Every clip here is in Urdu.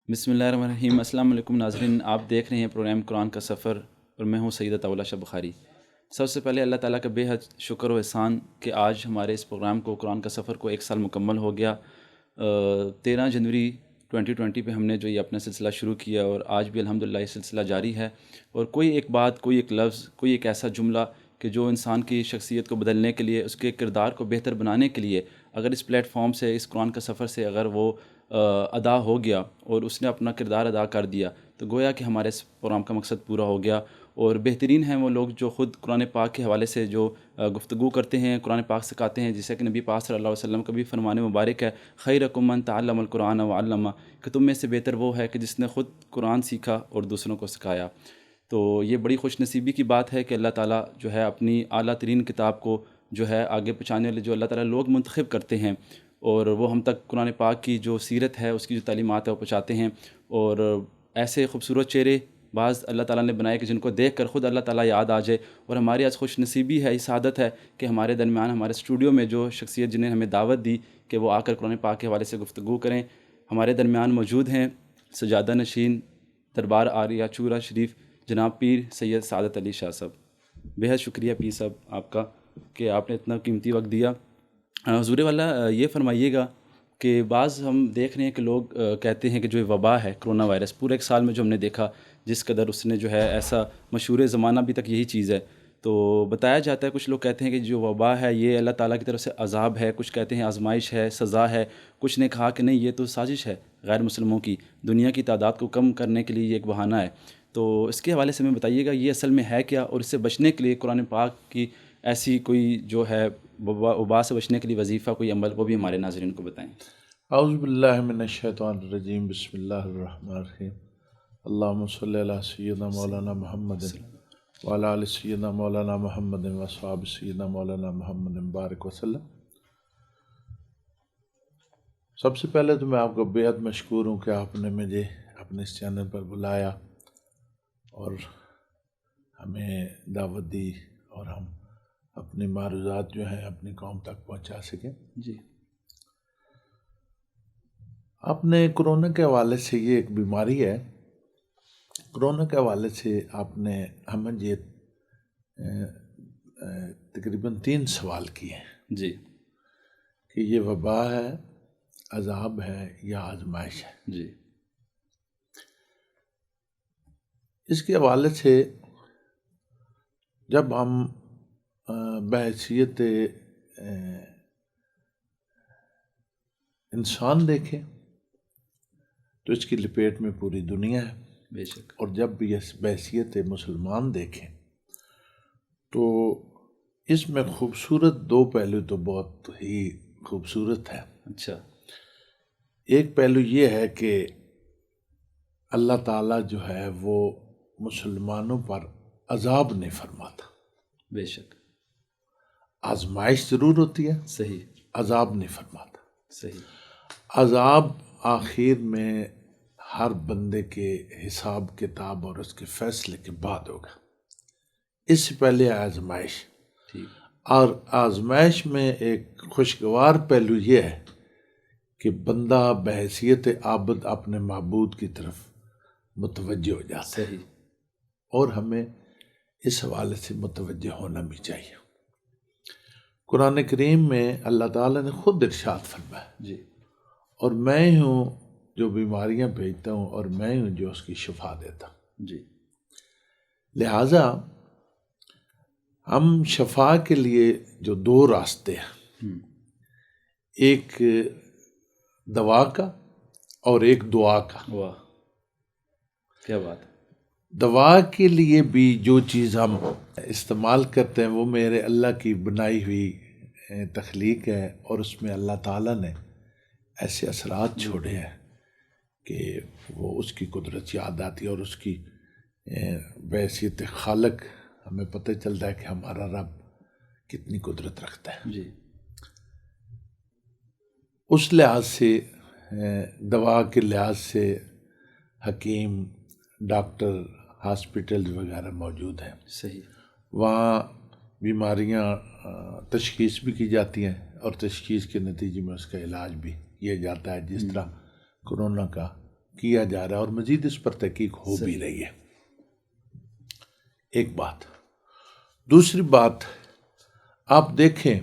بسم اللہ الرحمن الرحیم۔ السلام علیکم ناظرین، آپ دیکھ رہے ہیں پروگرام قرآن کا سفر اور میں ہوں سید عطا اللہ شاہ بخاری۔ سب سے پہلے اللہ تعالیٰ کا بے حد شکر و احسان کہ آج ہمارے اس پروگرام کو قرآن کا سفر کو 1 سال مکمل ہو گیا۔ 13 جنوری 2020 پہ ہم نے جو یہ اپنا سلسلہ شروع کیا اور آج بھی الحمدللہ یہ سلسلہ جاری ہے۔ اور کوئی ایک بات، کوئی ایک لفظ، کوئی ایک ایسا جملہ کہ جو انسان کی شخصیت کو بدلنے کے لیے، اس کے کردار کو بہتر بنانے کے لیے اگر اس پلیٹ فارم سے، اس قرآن کا سفر سے اگر وہ ادا ہو گیا اور اس نے اپنا کردار ادا کر دیا تو گویا کہ ہمارے اس پروگرام کا مقصد پورا ہو گیا۔ اور بہترین ہیں وہ لوگ جو خود قرآن پاک کے حوالے سے جو گفتگو کرتے ہیں، قرآن پاک سکھاتے ہیں، جیسے کہ نبی پاک صلی اللہ علیہ وسلم کا بھی فرمان مبارک ہے، خیرکم من تعلم القرآن وعلمہ، کہ تم میں سے بہتر وہ ہے کہ جس نے خود قرآن سیکھا اور دوسروں کو سکھایا۔ تو یہ بڑی خوش نصیبی کی بات ہے کہ اللہ تعالیٰ جو ہے اپنی اعلیٰ ترین کتاب کو جو ہے آگے پہنچانے والے جو اللہ تعالیٰ لوگ منتخب کرتے ہیں اور وہ ہم تک قرآن پاک کی جو سیرت ہے، اس کی جو تعلیمات ہے وہ پہنچاتے ہیں۔ اور ایسے خوبصورت چہرے بعض اللہ تعالیٰ نے بنائے کہ جن کو دیکھ کر خود اللہ تعالیٰ یاد آ جائے۔ اور ہماری آج خوش نصیبی ہے، اس عادت ہے کہ ہمارے درمیان، ہمارے اسٹوڈیو میں جو شخصیت جنہیں ہمیں دعوت دی کہ وہ آ کر قرآن پاک کے حوالے سے گفتگو کریں، ہمارے درمیان موجود ہیں سجادہ نشین دربار عالیہ چورا شریف جناب پیر سید سعادت علی شاہ صاحب۔ بے حد شکریہ پیر صاحب آپ کا کہ آپ نے اتنا قیمتی وقت دیا۔ حضور والا یہ فرمائیے گا کہ بعض ہم دیکھ رہے ہیں کہ لوگ کہتے ہیں کہ جو وبا ہے کرونا وائرس، پورے 1 سال میں جو ہم نے دیکھا جس قدر اس نے جو ہے ایسا مشہور زمانہ ابھی تک یہی چیز ہے، تو بتایا جاتا ہے، کچھ لوگ کہتے ہیں کہ جو وبا ہے یہ اللہ تعالیٰ کی طرف سے عذاب ہے، کچھ کہتے ہیں آزمائش ہے، سزا ہے، کچھ نے کہا کہ نہیں یہ تو سازش ہے غیر مسلموں کی، دنیا کی تعداد کو کم کرنے کے لیے یہ ایک بہانہ ہے۔ تو اس کے حوالے سے ہمیں بتائیے گا یہ اصل میں ہے کیا، اور اس سے بچنے کے لیے قرآن پاک کی ایسی کوئی جو ہے وبا سے بچنے کے لیے وظیفہ، کوئی عمل، وہ بھی ہمارے ناظرین کو بتائیں۔ اعوذ باللہ من الشیطان الرجیم، بسم اللہ الرحمن الرحیم، اللہم صلی علی سیدنا مولانا محمد وعلی آل سیدنا مولانا محمد وصحاب سیدنا مولانا محمد بارک وسلم۔ سب سے پہلے تو میں آپ کو بے حد مشکور ہوں کہ آپ نے مجھے اپنے اس چینل پر بلایا اور ہمیں دعوت دی اور ہم اپنی معروضات جو ہیں اپنی قوم تک پہنچا سکیں۔ جی، آپ نے کرونا کے حوالے سے، یہ ایک بیماری ہے، کرونا کے حوالے سے آپ نے ہمیں یہ تقریباً 3 سوال کیے ہیں جی، کہ یہ وبا ہے، عذاب ہے یا آزمائش ہے۔ جی، اس کے حوالے سے جب ہم بحیثیت انسان دیکھیں تو اس کی لپیٹ میں پوری دنیا ہے، بے شک، اور جب بھی اس بحیثیت مسلمان دیکھیں تو اس میں خوبصورت 2 پہلو تو بہت ہی خوبصورت ہے۔ اچھا، ایک پہلو یہ ہے کہ اللہ تعالیٰ جو ہے وہ مسلمانوں پر عذاب نہیں فرماتا، بے شک، آزمائش ضرور ہوتی ہے، صحیح، عذاب نہیں فرماتا۔ صحیح، عذاب آخر میں ہر بندے کے حساب کتاب اور اس کے فیصلے کے بعد ہوگا، اس سے پہلے آزمائش۔ ٹھیک، اور آزمائش میں ایک خوشگوار پہلو یہ ہے کہ بندہ بحیثیت عابد اپنے معبود کی طرف متوجہ ہو جاتا ہے، صحیح، اور ہمیں اس حوالے سے متوجہ ہونا بھی چاہیے۔ قرآن کریم میں اللہ تعالیٰ نے خود ارشاد فرمایا، جی، اور میں ہوں جو بیماریاں بھیجتا ہوں اور میں ہوں جو اس کی شفا دیتا ہوں۔ جی، لہٰذا ہم شفا کے لیے جو 2 راستے ہیں، ایک دوا کا اور ایک دعا کا۔ واہ، کیا بات ہے، دوا کے لیے بھی جو چیز ہم استعمال کرتے ہیں وہ میرے اللہ کی بنائی ہوئی تخلیق ہے، اور اس میں اللہ تعالیٰ نے ایسے اثرات چھوڑے ہیں کہ وہ اس کی قدرت یاد آتی ہے، اور اس کی بحیثیت خالق ہمیں پتہ چلتا ہے کہ ہمارا رب کتنی قدرت رکھتا ہے۔ جی، اس لحاظ سے دوا کے لحاظ سے حکیم، ڈاکٹر، ہاسپٹل وغیرہ موجود ہیں، صحیح، وہاں بیماریاں تشخیص بھی کی جاتی ہیں، اور تشخیص کے نتیجے میں اس کا علاج بھی کیا جاتا ہے، جس طرح کرونا کا کیا جا رہا ہے اور مزید اس پر تحقیق ہو بھی رہی ہے. ایک بات. دوسری بات، آپ دیکھیں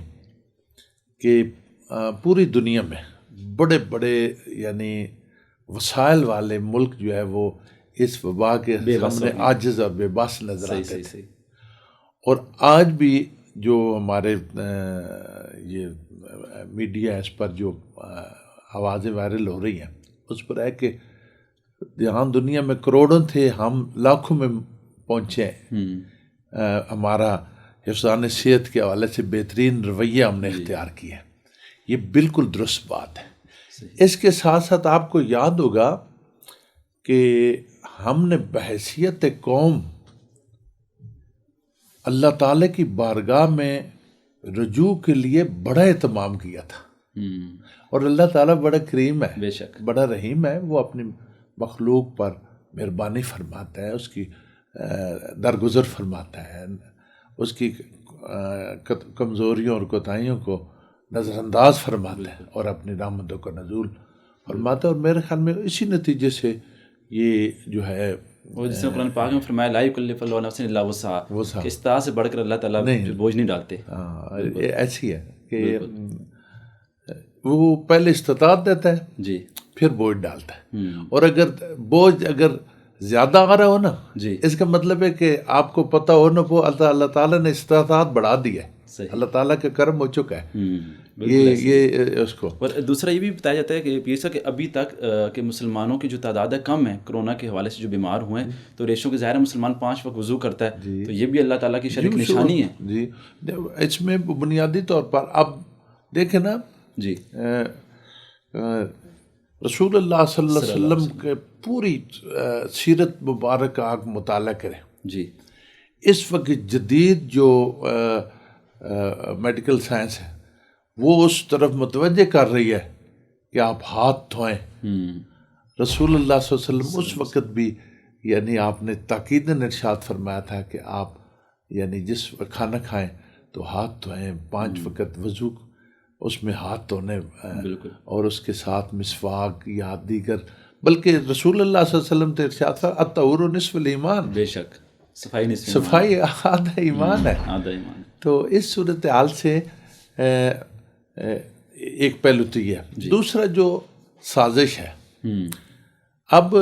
کہ پوری دنیا میں بڑے بڑے یعنی وسائل والے ملک جو ہے وہ اس وبا کے سامنے عاجز اور بے بس نظر آتے تھے. اور آج بھی جو ہمارے یہ میڈیا ہے اس پر جو آوازیں وائرل ہو رہی ہیں اس پر ہے کہ جہاں دنیا میں کروڑوں تھے ہم لاکھوں میں پہنچے ہیں. ہمارا حفظان صحت کے حوالے سے بہترین رویہ ہم نے اختیار کیا ہے. یہ بالکل درست بات ہے. اس کے ساتھ ساتھ آپ کو یاد ہوگا کہ ہم نے بحیثیت قوم اللہ تعالیٰ کی بارگاہ میں رجوع کے لیے بڑا اہتمام کیا تھا. اور اللہ تعالیٰ بڑا کریم ہے، بے شک بڑا رحیم ہے. وہ اپنی مخلوق پر مہربانی فرماتا ہے، اس کی درگزر فرماتا ہے، اس کی کمزوریوں اور کوتاہیوں کو نظر انداز فرماتا ہے اور اپنی رحمتوں کا نزول فرماتا ہے. اور میرے خیال میں اسی نتیجے سے یہ جو ہے وہ جس نے قرآن پاک میں فرمایا لا یکلف اللہ نفسا الا وسعہا، کہ استطاعت سے بڑھ کر اللہ تعالیٰ بوجھ نہیں ڈالتے. ایسی ہے کہ وہ پہلے استطاعت دیتا ہے جی پھر بوجھ ڈالتا ہے. اور اگر بوجھ زیادہ آ رہا ہو نا جی اس کا مطلب ہے کہ آپ کو پتہ ہو نہ وہ اللہ تعالیٰ نے استطاعت بڑھا دی ہے. اللہ تعالیٰ کا کرم ہو چکا ہے. یہ اس کو. اور دوسرا یہ بھی بتایا جاتا ہے کہ پیر صاحب کہ ابھی تک کہ مسلمانوں کی جو تعداد ہے کم ہے کرونا کے حوالے سے جو بیمار ہوئے ہیں، تو ریشوں کے ظاہر مسلمان 5 وقت وضو کرتا ہے، تو یہ بھی اللہ تعالیٰ کی شریک نشانی ہے. جی اس میں بنیادی طور پر اب دیکھیں نا جی رسول اللہ صلی اللہ علیہ وسلم کے پوری سیرت مبارک آپ مطالعہ کریں. جی اس وقت جدید جو میڈیکل سائنس ہے وہ اس طرف متوجہ کر رہی ہے کہ آپ ہاتھ دھوئیں. رسول اللہ صلی اللہ علیہ وسلم اس وقت بھی یعنی آپ نے تاکیداً ارشاد فرمایا تھا کہ آپ یعنی جس وقت کھانا کھائیں تو ہاتھ دھوئیں، 5 وقت وضو اس میں ہاتھ دھونے اور اس کے ساتھ مسواک یا دیگر، بلکہ رسول اللہ صلی اللہ علیہ وسلم تو ارشاد فرمایا الطہور نصف الایمان. بے شک صفائی آدھا ایمان ہے. تو اس صورتحال سے ایک پہلو تو یہ ہے. دوسرا جو سازش ہے، اب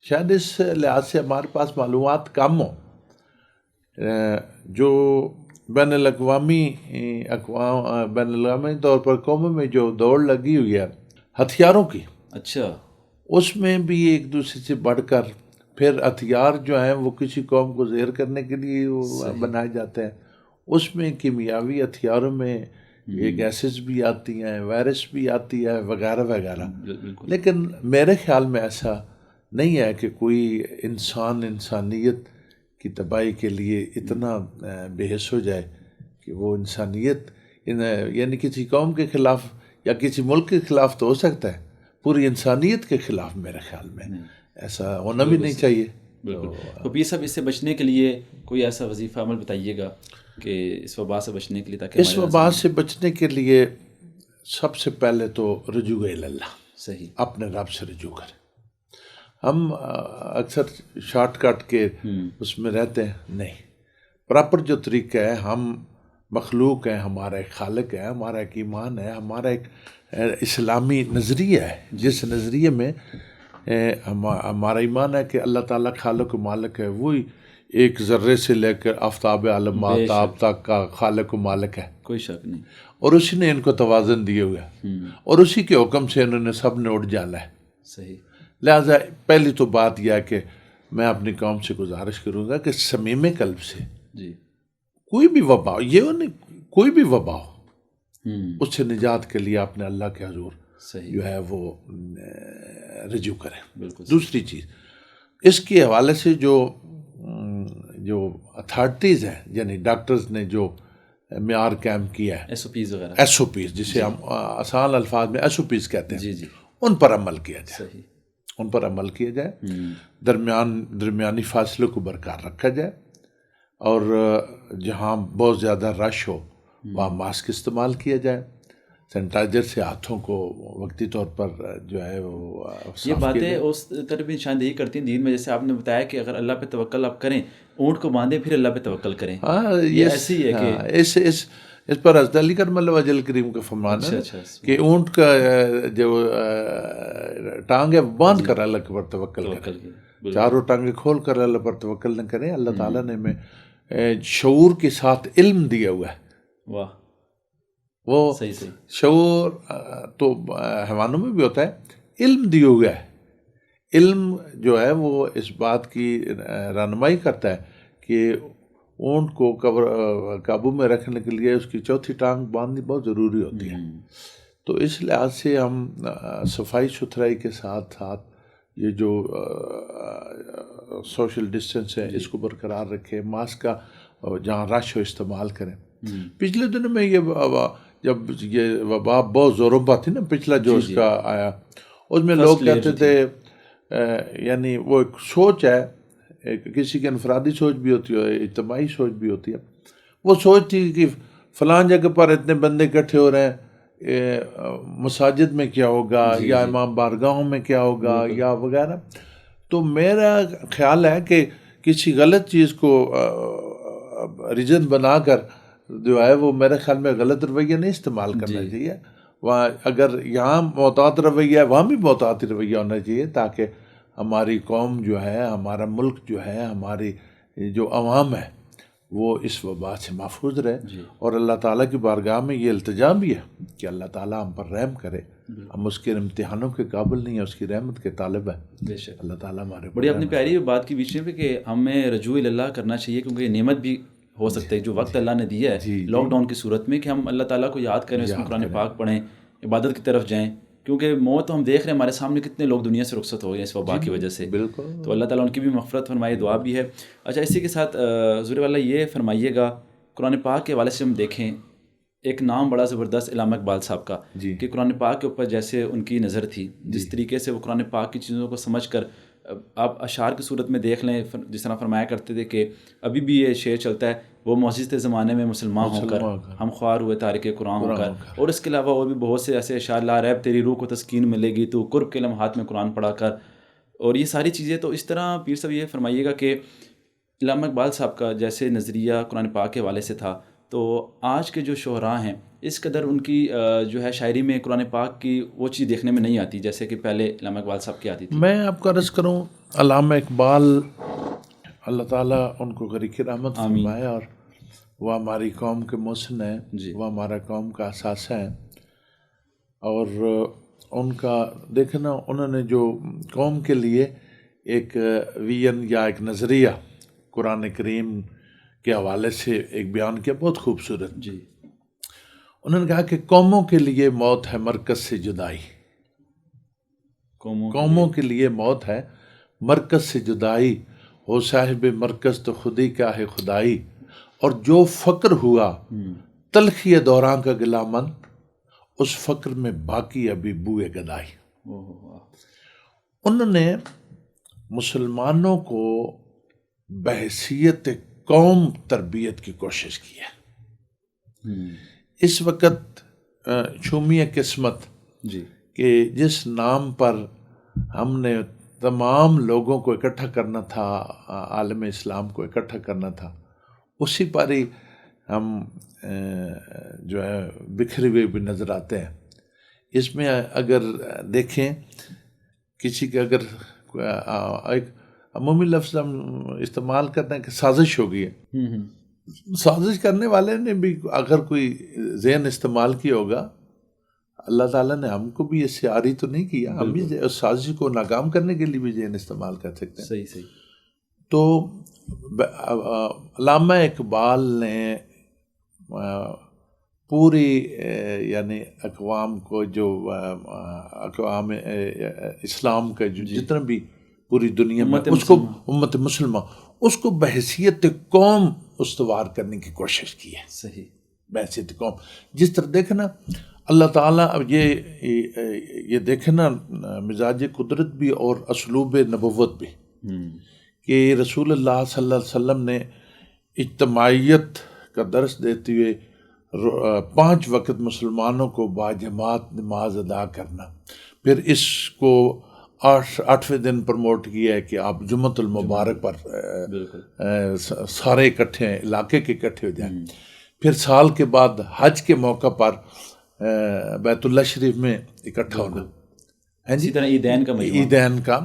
شاید اس لحاظ سے ہمارے پاس معلومات کم ہو، جو بین الاقوامی طور پر قوموں میں جو دوڑ لگی ہوئی ہے ہتھیاروں کی، اچھا اس میں بھی ایک دوسرے سے بڑھ کر پھر ہتھیار جو ہیں وہ کسی قوم کو زہر کرنے کے لیے بنائے جاتے ہیں. اس میں کیمیاوی ہتھیاروں میں یہ گیسز بھی آتی ہیں، وائرس بھی آتی ہے وغیرہ وغیرہ. لیکن میرے خیال میں ایسا نہیں ہے کہ کوئی انسانیت کی تباہی کے لیے اتنا بے حس ہو جائے کہ وہ انسانیت یعنی کسی قوم کے خلاف یا کسی ملک کے خلاف تو ہو سکتا ہے، پوری انسانیت کے خلاف میرے خیال میں ایسا ہونا بھی نہیں چاہیے. بالکل. تو پیر صاحب اس سے بچنے کے لیے کوئی ایسا وظیفہ عمل بتائیے گا کہ اس وبا سے بچنے کے لیے، تاکہ اس وبا سے بچنے کے لیے سب سے پہلے تو رجوع اللہ، صحیح اپنے رب سے رجوع کریں. ہم اکثر شارٹ کٹ کے اس میں رہتے ہیں، نہیں، پراپر جو طریقہ ہے، ہم مخلوق ہیں، ہمارا ایک خالق ہے، ہمارا ایک ایمان ہے، ہمارا ایک اسلامی نظریہ ہے جس نظریے میں ہمارا ایمان ہے کہ اللہ تعالیٰ خالق و مالک ہے، وہی ایک ذرے سے لے کر آفتاب عالم آفتاب تک کا خالق و مالک ہے، کوئی شک نہیں. اور اسی نے ان کو توازن دیے ہوئے ہے اور اسی کے حکم سے انہوں نے سب نے اٹھ جانا ہے. صحیح. لہٰذا پہلی تو بات یہ ہے کہ میں اپنی قوم سے گزارش کروں گا کہ صمیم قلب سے جی کوئی بھی وبا ہو، یہ نہیں کوئی بھی وبا ہو، اس سے نجات کے لیے اپنے اللہ کے حضور جو ہے وہ رجوع کریں. دوسری چیز اس کے حوالے سے جو اتھارٹیز ہیں، یعنی ڈاکٹرز نے جو معیار قائم کیا ہے، ایس او پیز جسے ہم آسان الفاظ میں ایس او پیز کہتے ہیں، ان پر عمل کیا جائے. ان پر عمل کیا جائے، درمیانی فاصلے کو برقرار رکھا جائے، اور جہاں بہت زیادہ رش ہو وہاں ماسک استعمال کیا جائے. سینیٹائزر سے ہاتھوں کو وقتی طور پر جو ہے وہ یہ باتیں اس طرح بھی نشاندہی کرتی ہیں دین میں، جیسے آپ نے بتایا کہ اگر اللہ پہ توکل آپ کریں، اونٹ کو باندھیں پھر اللہ پہ توکل کریں. ہاں یہ ایسی ہے کہ اس پر حضرت علی کرم اللہ وجہ کریم کا فرمان ہے کہ اونٹ کا جو ٹانگ ہے باندھ کر اللہ کے پر توکل کریں، چاروں ٹانگیں کھول کر اللہ پر توکل نہ کریں. اللہ تعالیٰ نے ہمیں شعور کے ساتھ علم دیا ہوا ہے. واہ، وہ شعور تو حیوانوں میں بھی ہوتا ہے، علم دیا ہوا ہے. علم جو ہے وہ اس بات کی رہنمائی کرتا ہے کہ اونٹ کو قابو میں رکھنے کے لیے اس کی چوتھی ٹانگ باندھنی بہت ضروری ہوتی ہے. تو اس لحاظ سے ہم صفائی ستھرائی کے ساتھ ساتھ یہ جو سوشل ڈسٹینس ہے اس کو برقرار رکھیں، ماسک کا جہاں رش ہو استعمال کریں. پچھلے دنوں میں جب یہ وبا بہت زوروں پر تھی نا، پچھلا جو اس کا آیا، اس میں لوگ کہتے تھے، یعنی وہ ایک سوچ ہے، کسی کی انفرادی سوچ بھی ہوتی ہے، اجتماعی سوچ بھی ہوتی ہے. وہ سوچ تھی کہ فلاں جگہ پر اتنے بندے اکٹھے ہو رہے ہیں، مساجد میں کیا ہوگا، یا امام بارگاہوں میں کیا ہوگا، یا وغیرہ. تو میرا خیال ہے کہ کسی غلط چیز کو ریزن بنا کر جو ہے وہ میرے خیال میں غلط رویہ نہیں استعمال کرنا چاہیے. وہاں اگر یہاں محتاط رویہ ہے وہاں بھی محتاط رویہ ہونا چاہیے، تاکہ ہماری قوم جو ہے، ہمارا ملک جو ہے، ہماری جو عوام ہے وہ اس وبا سے محفوظ رہے. اور اللہ تعالیٰ کی بارگاہ میں یہ التجا بھی ہے کہ اللہ تعالیٰ ہم پر رحم کرے. ہم اس کے امتحانوں کے قابل نہیں ہیں، اس کی رحمت کے طالب ہیں. بے شک اللہ تعالیٰ ہمارے بڑی اپنی پیاری بات کی بیچ میں کہ ہمیں رجوع اللہ کرنا چاہیے، کیونکہ یہ نعمت بھی ہو سکتا ہے جو وقت اللہ نے دیا ہے لاک ڈاؤن کی صورت میں، کہ ہم اللہ تعالیٰ کو یاد کریں، اس میں قرآن پاک پڑھیں، عبادت کی طرف جائیں. کیونکہ موت تو ہم دیکھ رہے ہیں ہمارے سامنے، کتنے لوگ دنیا سے رخصت ہو گئے اس وبا کی وجہ سے. تو اللہ تعالیٰ ان کی بھی مغفرت فرمائے، دعا بھی ہے. اچھا، اسی کے ساتھ حضور والا یہ فرمائیے گا، قرآن پاک کے حوالے سے ہم دیکھیں ایک نام بڑا زبردست علامہ اقبال صاحب کا، کہ قرآن پاک کے اوپر جیسے ان کی نظر تھی، جس طریقے سے وہ قرآن پاک کی چیزوں کو سمجھ کر، آپ اشعار کی صورت میں دیکھ لیں، جس طرح فرمایا کرتے تھے کہ ابھی بھی یہ شعر چلتا ہے، وہ معجزت زمانے میں مسلمان ہو کر ہم خوار ہوئے تارک قرآن ہو کر. اور اس کے علاوہ اور بھی بہت سے ایسے اشعار، لا ریب تیری روح کو تسکین ملے گی تو قرب کے لمحات میں قرآن پڑھا کر، اور یہ ساری چیزیں. تو اس طرح پیر صاحب یہ فرمائیے گا کہ علامہ اقبال صاحب کا جیسے نظریہ قرآن پاک کے حوالے سے تھا، تو آج کے جو شعراء ہیں اس قدر ان کی جو ہے شاعری میں قرآن پاک کی وہ چیز دیکھنے میں نہیں آتی جیسے کہ پہلے علامہ اقبال صاحب کی آتی تھی. میں آپ کو عرض کروں، علامہ اقبال اللہ تعالیٰ ان کو غریق رحمت فرمائے، اور وہ ہماری قوم کے محسن ہیں، وہ ہمارا قوم کا اثاثہ ہیں. اور ان کا دیکھنا، انہوں نے جو قوم کے لیے ایک ویژن یا ایک نظریہ قرآن کریم کے حوالے سے ایک بیان کیا، بہت خوبصورت. انہوں نے کہا کہ قوموں کے لیے موت ہے مرکز سے جدائی، قوموں کے لیے موت ہے مرکز سے جدائی، ہو صاحب مرکز تو خودی کا ہے خدائی، اور جو فقر ہوا تلخی دوران کا گلہ من، اس فقر میں باقی ابھی بوئے گدائی. انہوں نے مسلمانوں کو بحیثیت قوم تربیت کی کوشش کی ہے. اس وقت شومی قسمت کہ جس نام پر ہم نے تمام لوگوں کو اکٹھا کرنا تھا، عالم اسلام کو اکٹھا کرنا تھا، اسی پر ہی ہم جو ہے بکھرے ہوئے بھی نظر آتے ہیں. اس میں اگر دیکھیں کسی کے اگر ایک عمومی لفظ ہم استعمال کرتے ہیں کہ سازش ہو گئی ہے، سازش کرنے والے نے بھی اگر کوئی ذہن استعمال کیا ہوگا، اللہ تعالیٰ نے ہم کو بھی اس سے عاری تو نہیں کیا، ہم بھی اس سازش کو ناکام کرنے کے لیے بھی ذہن استعمال کر سکتے ہیں. صحیح. تو علامہ اقبال نے پوری یعنی اقوام کو، جو اقوام اسلام کا جو جتنا بھی پوری دنیا میں اس کو امت مسلمہ، اس کو بحیثیت قوم استوار کرنے کی کوشش کی ہے. صحیح، بحیثیت قوم. جس طرح دیکھنا اللہ تعالیٰ، اب یہ دیکھنا مزاج قدرت بھی اور اسلوب نبوت بھی، کہ رسول اللہ صلی اللہ علیہ وسلم نے اجتماعیت کا درس دیتے ہوئے 5 وقت مسلمانوں کو باجماعت نماز ادا کرنا. پھر اس کو 8ویں دن پروموٹ کیا ہے کہ آپ جمعۃ المبارک پر سارے اکٹھے ہیں، علاقے کے اکٹھے ہو جائیں. پھر سال کے بعد حج کے موقع پر بیت اللہ شریف میں اکٹھا ہونا. اسی طرح عیدین کا.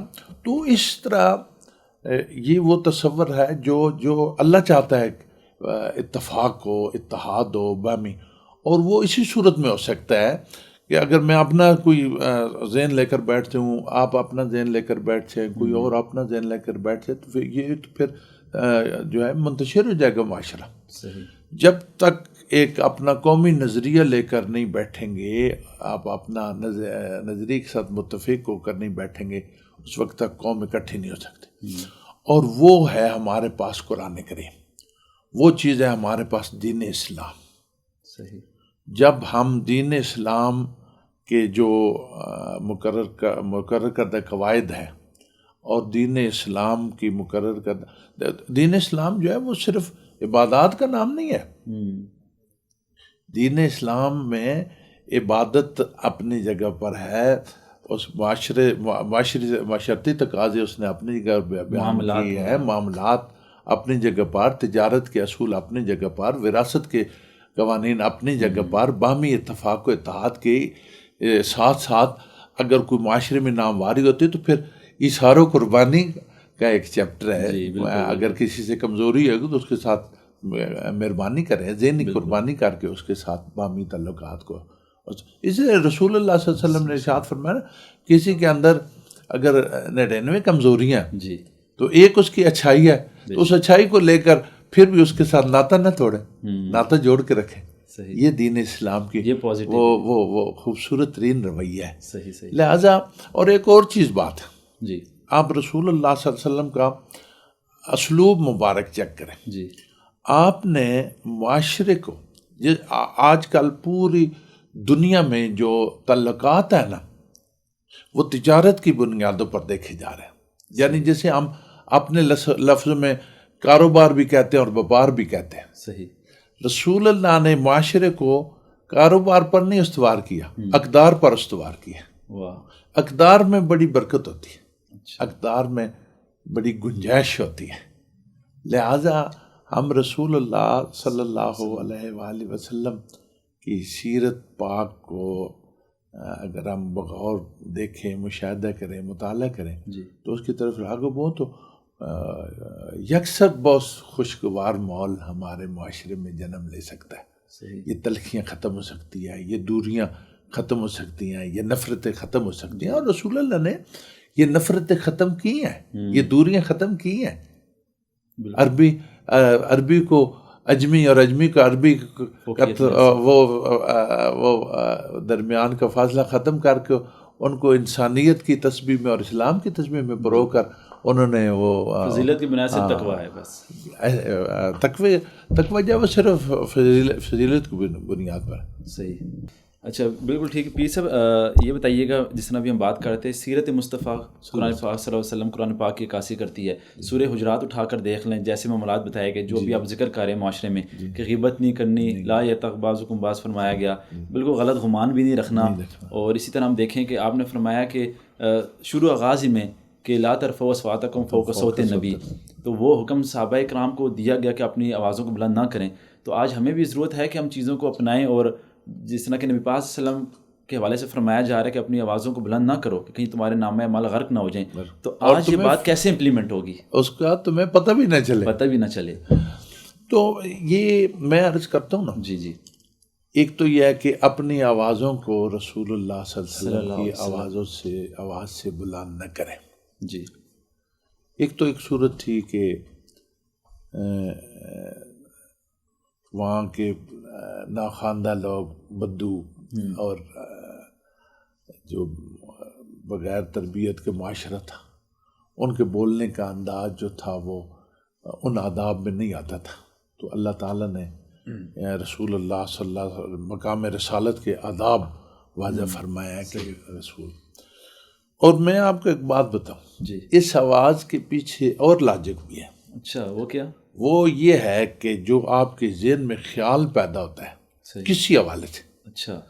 تو اس طرح یہ وہ تصور ہے جو اللہ چاہتا ہے، اتفاق ہو، اتحاد ہو باہمی. اور وہ اسی صورت میں ہو سکتا ہے کہ اگر میں اپنا کوئی ذہن لے کر بیٹھتے ہوں، آپ اپنا ذہن لے کر بیٹھتے ہیں، کوئی اور اپنا ذہن لے کر بیٹھتے، تو پھر جو ہے منتشر ہو جائے گا معاشرہ. جب تک ایک اپنا قومی نظریہ لے کر نہیں بیٹھیں گے، آپ اپنا نظریے کے ساتھ متفق ہو کر نہیں بیٹھیں گے، اس وقت تک قوم اکٹھی نہیں ہو سکتی. اور وہ ہے ہمارے پاس قرآن کریم، وہ چیز ہے ہمارے پاس دین اسلام. صحیح. جب ہم دین اسلام کے جو مقرر کردہ قواعد ہیں اور دین اسلام کی مقرر کردہ دین اسلام جو ہے وہ صرف عبادات کا نام نہیں ہے. دین اسلام میں عبادت اپنی جگہ پر ہے، اس معاشرتی تقاضے اس نے اپنی جگہ بیان کی ہے، معاملات اپنی جگہ پر، تجارت کے اصول اپنی جگہ پر، وراثت کے قوانین اپنی جگہ پر، باہمی اتفاق و اتحاد کے ساتھ ساتھ اگر کوئی معاشرے میں نامواری ہوتی ہے تو پھر ایثار و قربانی کا ایک چیپٹر ہے. اگر کسی سے کمزوری ہے تو اس کے ساتھ مہربانی کریں، ذہنی قربانی کر کے اس کے ساتھ باہمی تعلقات کو. اس لیے رسول اللہ صلی اللہ علیہ وسلم نے ارشاد فرمایا کسی کے اندر اگر 99 کمزوریاں تو ایک اس کی اچھائی ہے، تو اس اچھائی کو لے کر پھر بھی اس کے ساتھ ناتا نہ توڑے، ناتا جوڑ کے رکھے. یہ دین اسلام کی وہ خوبصورت ترین رویہ ہے. لہٰذا اور ایک اور چیز بات ہے، آپ رسول اللہ صلی اللہ علیہ وسلم کا اسلوب مبارک چیک کریں. آپ نے معاشرے کو، آج کل پوری دنیا میں جو تعلقات ہیں نا، وہ تجارت کی بنیادوں پر دیکھے جا رہے ہیں. یعنی جیسے ہم اپنے لفظ میں کاروبار بھی کہتے ہیں اور وپار بھی کہتے ہیں. صحیح. رسول اللہ نے معاشرے کو کاروبار پر نہیں استوار کیا، اقدار پر استوار کیا. اقدار میں بڑی برکت ہوتی ہے، اقدار میں بڑی گنجائش ہوتی ہے. لہذا ہم رسول اللہ صلی اللہ علیہ وآلہ وسلم کی سیرت پاک کو اگر ہم بغور دیکھیں، مشاہدہ کریں، مطالعہ کریں تو اس کی طرف راغب ہوں تو یکسر بہت خوشگوار ماحول ہمارے معاشرے میں جنم لے سکتا ہے. یہ تلخیاں ختم ہو سکتی ہیں، یہ دوریاں ختم ہو سکتی ہیں، یہ نفرتیں ختم ہو سکتی ہیں. اور رسول اللہ نے یہ نفرتیں ختم کی ہیں، یہ دوریاں ختم کی ہیں. عربی کو اجمی اور اجمی کو عربی وہ درمیان کا فاصلہ ختم کر کے ان کو انسانیت کی تسبیح میں اور اسلام کی تسبیح میں پرو کر انہوں نے وہ فضیلت کی بنیاد سے تقویٰ ہے. بس تقویٰ جو وہ صرف فضیلت کی بنیاد پر. صحیح. اچھا، بالکل ٹھیک. پیر صاحب یہ بتائیے گا، جس طرح بھی ہم بات کرتے ہیں سیرت مصطفیٰ، قرآن پاک صلی اللہ علیہ وسلم قرآن پاک کی عکاسی کرتی ہے. سورہ حجرات اٹھا کر دیکھ لیں، جیسے معاملات بتائے گئے جو بھی آپ ذکر کر رہے ہیں معاشرے میں، کہ غیبت نہیں کرنی، لا یغتب بعضکم بعض فرمایا گیا، بالکل غلط گمان بھی نہیں رکھنا. اور اسی طرح ہم دیکھیں کہ آپ نے فرمایا کہ شروع آغاز ہی میں کہ لا ترفعوا اصواتکم فوق صوت النبی، تو وہ حکم صحابہ کرام کو دیا گیا کہ اپنی آوازوں کو بلند نہ کریں. تو آج ہمیں بھی ضرورت ہے کہ ہم چیزوں کو اپنائیں، اور جس طرح کہ نبی پاک صلی اللہ علیہ وسلم کے حوالے سے فرمایا جا رہا ہے کہ اپنی آوازوں کو بلند نہ کرو کہ کہیں تمہارے نامہ اعمال غرق نہ ہو جائیں. تو آج یہ بات کیسے امپلیمنٹ ہوگی؟ اس کا تمہیں پتہ بھی نہ چلے. تو یہ میں عرض کرتا ہوں نا. جی. ایک تو یہ ہے کہ اپنی آوازوں کو رسول اللہ صلی اللہ علیہ وسلم کی آواز سے بلند نہ کریں. جی. ایک تو ایک صورت تھی کہ وہاں کے ناخواندہ لوگ، بدو اور جو بغیر تربیت کے معاشرہ تھا، ان کے بولنے کا انداز جو تھا وہ ان آداب میں نہیں آتا تھا. تو اللہ تعالیٰ نے رسول اللہ صلی اللہ علیہ وسلم مقام رسالت کے آداب واضح فرمایا ہے کہ رسول. اور میں آپ کو ایک بات بتاؤں، اس آواز کے پیچھے اور لاجک بھی ہے. اچھا، وہ کیا؟ وہ یہ ہے کہ جو آپ کے ذہن میں خیال پیدا ہوتا ہے، کسی حوالے سے، اچھا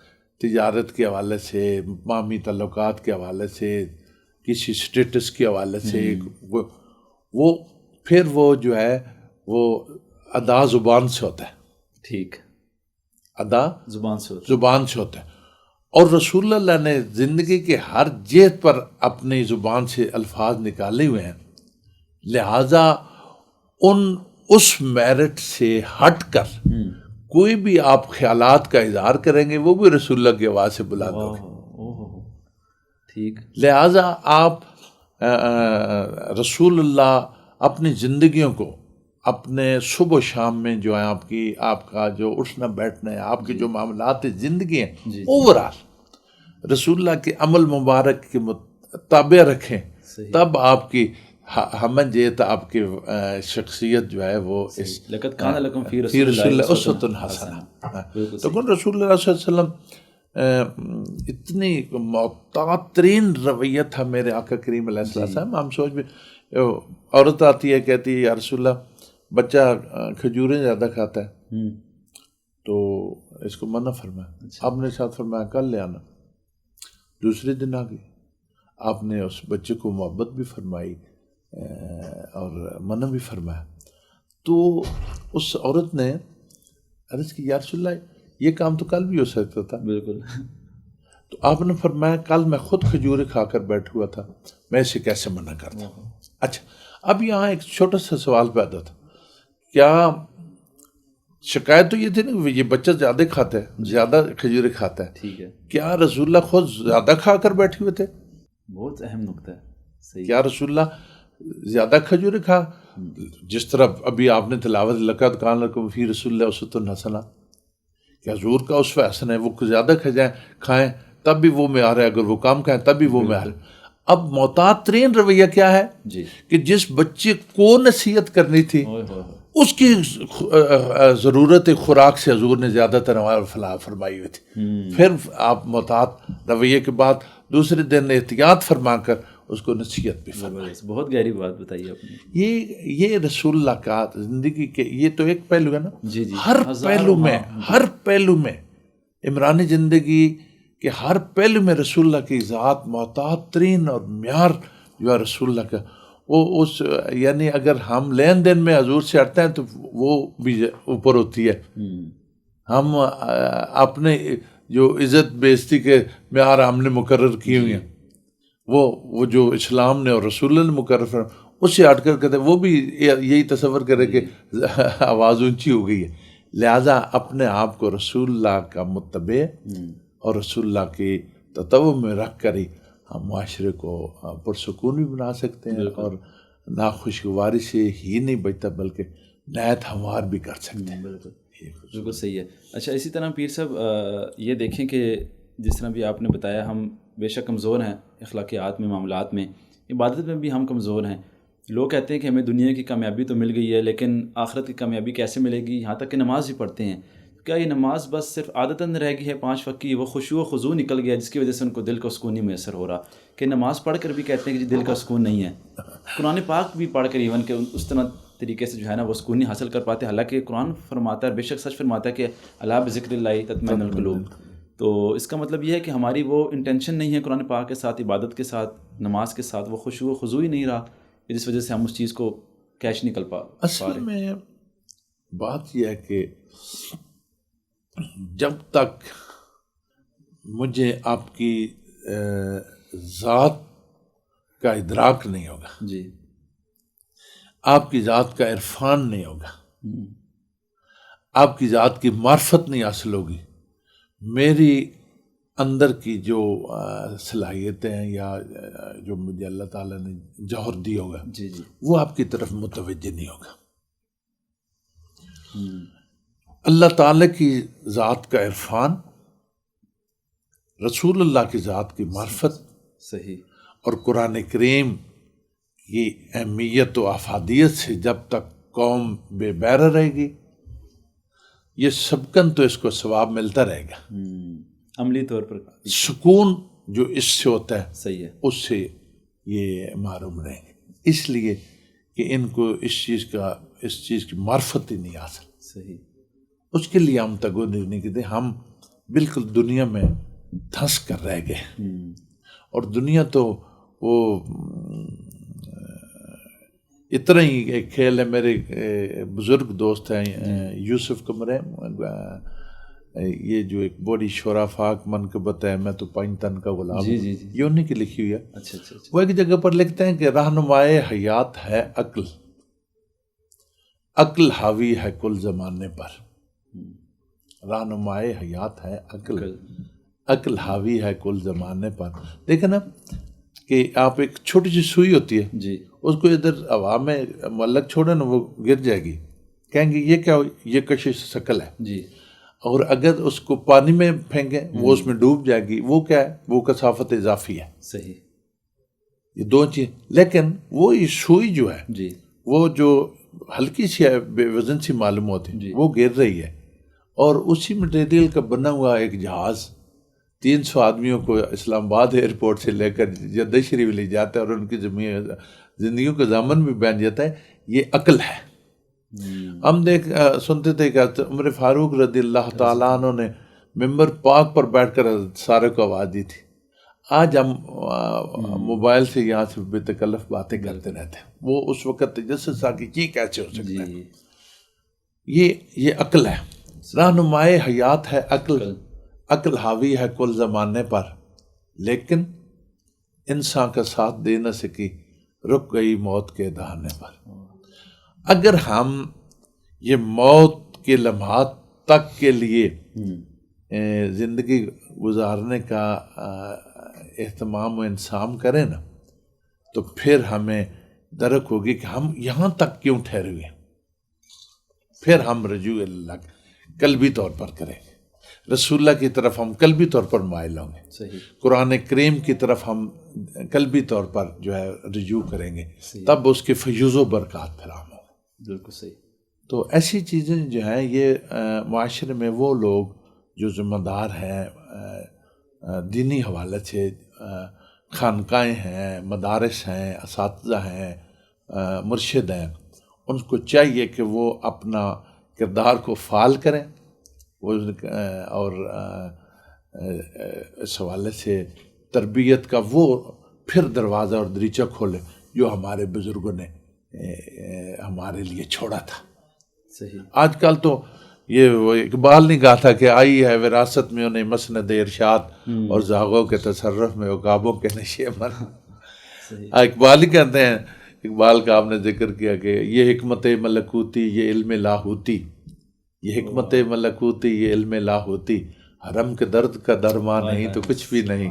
تجارت کے حوالے سے، باہمی تعلقات کے حوالے سے، کسی اسٹیٹس کے حوالے سے، وہ پھر وہ جو ہے وہ ادا زبان سے ہوتا ہے، ٹھیک، ادا زبان سے زبان سے ہوتا ہے. اور رسول اللہ نے زندگی کے ہر جہت پر اپنی زبان سے الفاظ نکالے ہوئے ہیں، لہٰذا اس میرٹ سے ہٹ کر کوئی بھی آپ خیالات کا اظہار کریں گے وہ بھی رسول اللہ کی آواز سے بلند ہوگی. ٹھیک، لہٰذا آپ رسول اللہ اپنی زندگیوں کو، اپنے صبح و شام میں جو ہے آپ کا جو اٹھنا بیٹھنا ہے، آپ کے جو معاملات زندگی ہیں، اوورآل رسول اللہ کے عمل مبارک کے تابع رکھیں، تب آپ کی ہمیں جیت آپ کی شخصیت جو ہے وہ اس لقد کان لکم فی فی رسول رسول اللہ اللہ اسوۃ حسنہ. تو رسول اللہ صلی اللہ علیہ وسلم اتنی محتاط ترین رویہ تھا میرے آقا کریم علیہ السلام. ہم سوچ بھی، عورت آتی ہے کہتی ہے یا رسول اللہ بچہ کھجوریں زیادہ کھاتا ہے تو اس کو منع فرمایا. آپ نے ساتھ فرمایا کل لے آنا. دوسرے دن آ گئی، آپ نے اس بچے کو محبت بھی فرمائی اور منع بھی فرمایا. تو اس عورت نے عرض کی یا رسول اللہ یہ کام تو کل بھی ہو سکتا تھا. بالکل. تو آپ نے فرمایا کل میں خود کھجوریں کھا کر بیٹھ ہوا تھا، میں اسے کیسے منع کرتا. اچھا، اب یہاں ایک چھوٹا سا سوال پیدا تھا، کیا شکایت تو یہ تھی نا یہ بچہ زیادہ کھاتا ہے، زیادہ کھجوریں کھاتا ہے، ٹھیک ہے، کیا رسول اللہ خود زیادہ کھا کر بیٹھے ہوئے تھے؟ بہت اہم نقطہ ہے. صحیح. کیا رسول اللہ زیادہ کھجوریں کھا، جس طرح ابھی آپ نے تلاوت لقد کان لکم فی رسول اللہ اسوۃ حسنہ، کہ حضور کا اسوہ حسن ہے، وہ زیادہ کھائیں تب بھی وہ معیار ہے، اگر وہ کم کھائیں تب بھی وہ معیار ہے. اب محتاط ترین رویہ کیا ہے کہ جس بچے کو نصیحت کرنی تھی اس کی ضرورت خوراک سے حضور نے زیادہ تر فلاح فرمائی ہوئی تھی. پھر آپ محتاط رویے کے بعد دوسرے دن احتیاط فرما کر اس کو نصیحت بھی فرمائی. بہت گہری بات بتائی آپ نے. یہ رسول اللہ کا زندگی کے یہ تو ایک پہلو ہے نا. جی جی، ہر پہلو میں عمرانی زندگی کہ ہر پہلو میں رسول اللہ کی ذات محتاط ترین اور معیار جو ہے رسول اللہ کا وہ اس یعنی اگر ہم لین دین میں حضور سے ہٹتے ہیں تو وہ بھی اوپر ہوتی ہے. ہم اپنے جو عزت بےعزتی کے معیار ہم نے مقرر کیے ہوئے ہیں وہ جو اسلام نے اور رسول اللہ نے مقرر اس سے ہٹ کر کہتے ہیں وہ بھی یہی تصور کرے کہ آواز اونچی ہو گئی ہے. لہٰذا اپنے آپ کو رسول اللہ کا متبع اور رسول اللہ کی تطوع میں رکھ کر ہی ہم معاشرے کو پرسکون بھی بنا سکتے ہیں اور ناخوشگواری سے ہی نہیں بچتا بلکہ نہایت ہموار بھی کر سکتے ہیں. بالکل صحیح ہے. اچھا، اسی طرح پیر صاحب یہ دیکھیں کہ جس طرح بھی آپ نے بتایا ہم بے شک کمزور ہیں اخلاقیات میں، معاملات میں، عبادت میں بھی ہم کمزور ہیں. لوگ کہتے ہیں کہ ہمیں دنیا کی کامیابی تو مل گئی ہے لیکن آخرت کی کامیابی کیسے ملے گی، یہاں تک کہ نماز بھی پڑھتے ہیں. کیا یہ نماز بس صرف عادتاً رہ گئی ہے 5 وقت کی، وہ خشوع و خضوع نکل گیا جس کی وجہ سے ان کو دل کا سکون نہیں میسر ہو رہا، کہ نماز پڑھ کر بھی کہتے ہیں کہ دل کا سکون نہیں ہے. قرآن پاک بھی پڑھ کر ایون کہ اس طرح طریقے سے جو ہے نا وہ سکون نہیں حاصل کر پاتے، حالانکہ قرآن فرماتا ہے، بے شک سچ فرماتا ہے کہ الا بذکر اللہ تطمئن القلوب. تو اس کا مطلب یہ ہے کہ ہماری وہ انٹینشن نہیں ہے قرآن پاک کے ساتھ، عبادت کے ساتھ، نماز کے ساتھ، وہ خشوع و خضوع ہی نہیں رہا، جس وجہ سے ہم اس چیز کو کیش نہیں کر پا رہے. اصل میں بات یہ ہے کہ جب تک مجھے آپ کی ذات کا ادراک نہیں ہوگا، جی، آپ کی ذات کا عرفان نہیں ہوگا، آپ کی ذات کی معرفت نہیں حاصل ہوگی، میری اندر کی جو صلاحیتیں ہیں یا جو مجھے اللہ تعالیٰ نے جوہر دی ہوگا جی جی، وہ آپ کی طرف متوجہ نہیں ہوگا. اللہ تعالیٰ کی ذات کا عرفان، رسول اللہ کی ذات کی معرفت، صحیح، اور قرآن کریم کی اہمیت و افادیت سے جب تک قوم بے بہرہ رہے گی، یہ سبکن تو اس کو ثواب ملتا رہے گا. عملی طور پر سکون جو اس سے ہوتا ہے صحیح ہے، اس سے یہ محروم رہیں گے، اس لیے کہ ان کو اس چیز کی معرفت ہی نہیں حاصل. صحیح. اس کے لیے ہم تگوداری نہیں کرتے. ہم بالکل دنیا میں دھنس کر رہ گئے. اور دنیا تو وہ اتنا ہی ایک کھیل ہے. میرے بزرگ دوست ہیں یوسف قمر، یہ جو ایک بڑی شورافاق منقبت ہے، میں تو پانچ تن کا غلام ہوں، یہ انہیں کی لکھی ہوئی ہے. وہ ایک جگہ پر لکھتے ہیں کہ رہنمائے حیات ہے عقل، عقل حاوی ہے کل زمانے پر. رہنمائے حیات ہے عقل، عقل حاوی ہے کل زمانے پر. دیکھیں نا کہ آپ ایک چھوٹی سی سوئی ہوتی ہے جی، اس کو ادھر ہوا میں معلق چھوڑے نا، وہ گر جائے گی. کہیں گے یہ کیا ہو؟ یہ کشش شکل ہے. جی. اور اگر اس کو پانی میں پھینکیں وہ اس میں ڈوب جائے گی. وہ کیا ہے؟ وہ کثافت اضافی ہے. صحیح. یہ دو چیز. لیکن وہ یہ سوئی جو ہے جی، وہ جو ہلکی سی ہے، بے وزن سی معلوم ہوتی ہے، وہ گر رہی ہے. اور اسی مٹیریل کا بنا ہوا ایک جہاز 300 آدمیوں کو اسلام آباد ایئرپورٹ سے لے کر جدہ شریف لے جاتا ہے اور ان کی زندگیوں کا ضامن بھی بن جاتا ہے. یہ عقل ہے. ہم سنتے تھے کہ عمر فاروق رضی اللہ تعالیٰ عنہ نے ممبر پاک پر بیٹھ کر سارے کو آواز دی تھی. آج ہم موبائل سے یہاں سے بے تکلف باتیں کرتے رہتے ہیں. وہ اس وقت تجسس تھا کہ یہ کیسے ہو سکتا ہے. یہ عقل ہے. رہنمائے حیات ہے عقل، عقل حاوی ہے کل زمانے پر، لیکن انسان کا ساتھ دے نہ سکی، رک گئی موت کے دہانے پر. اگر ہم یہ موت کے لمحات تک کے لیے زندگی گزارنے کا اہتمام و انسام کریں نا، تو پھر ہمیں درک ہوگی کہ ہم یہاں تک کیوں ٹھہرے ہوئے. پھر ہم رجوع اللہ قلبی طور پر کریں گے. رسول اللہ کی طرف ہم قلبی طور پر مائل ہوں گے. صحیح. قرآن کریم کی طرف ہم قلبی طور پر جو ہے رجوع کریں گے. تب اس کے فیوز و برکات فراہم ہوں گے. بالکل صحیح. تو ایسی چیزیں جو ہیں یہ معاشرے میں وہ لوگ جو ذمہ دار ہیں دینی حوالے سے، خانقاہیں ہیں، مدارس ہیں، اساتذہ ہیں، مرشد ہیں، ان کو چاہیے کہ وہ اپنا کردار کو فعال کریں اور اس حوالے سے تربیت کا وہ پھر دروازہ اور دریچہ کھولیں جو ہمارے بزرگوں نے ہمارے لیے چھوڑا تھا. صحیح. آج کل تو یہ وہ اقبال نے کہا تھا کہ آئی ہے وراثت میں انہیں مسند ارشاد اور زاغوں کے تصرف میں عقابوں کے نشے من. اقبال ہی کہتے ہیں، اقبال کا آپ نے ذکر کیا کہ یہ حکمت ملکوتی یہ علم لاہوتی، یہ حکمت ملکوتی یہ علم لاہوتی، حرم کے درد کا درمان نہیں تو کچھ بھی نہیں،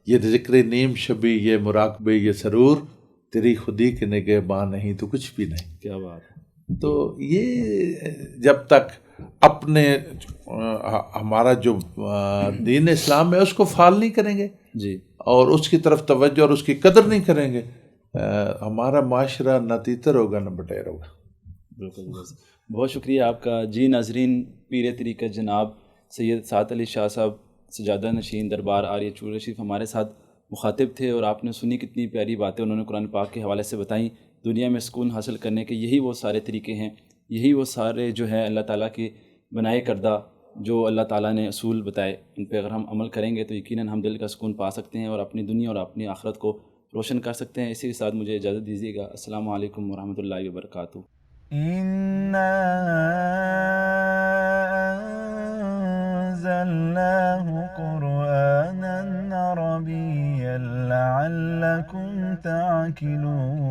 یہ ذکر نیم شبی یہ مراقبے یہ سرور، تیری خودی کے نگہباں نہیں تو کچھ بھی نہیں. کیا بات ہے. تو یہ جب تک اپنے ہمارا جو دین اسلام ہے اس کو فعال نہیں کریں گے جی، اور اس کی طرف توجہ اور اس کی قدر نہیں کریں گے، ہمارا معاشرہ نہ تیتر ہوگا نہ بٹیر ہوگا. بالکل. بہت شکریہ آپ کا. جی ناظرین، پیر طریقت جناب سید سعد علی شاہ صاحب سجادہ نشین دربار آریہ چور شریف ہمارے ساتھ مخاطب تھے، اور آپ نے سنی کتنی پیاری باتیں انہوں نے قرآن پاک کے حوالے سے بتائیں. دنیا میں سکون حاصل کرنے کے یہی وہ سارے طریقے ہیں، یہی وہ سارے جو ہے اللہ تعالیٰ کے بنائے کردہ جو اللہ تعالیٰ نے اصول بتائے، ان پہ اگر ہم عمل کریں گے تو یقیناً ہم دل کا سکون پا سکتے ہیں اور اپنی دنیا اور اپنی آخرت کو روشن کر سکتے ہیں. اسی کے ساتھ مجھے اجازت دیجیے گا. السلام علیکم ورحمۃ اللہ وبرکاتہ. إِنَّا أَنزَلْنَاهُ قُرْآنًا عَرَبِيًّا لَعَلَّكُمْ تَعْقِلُونَ.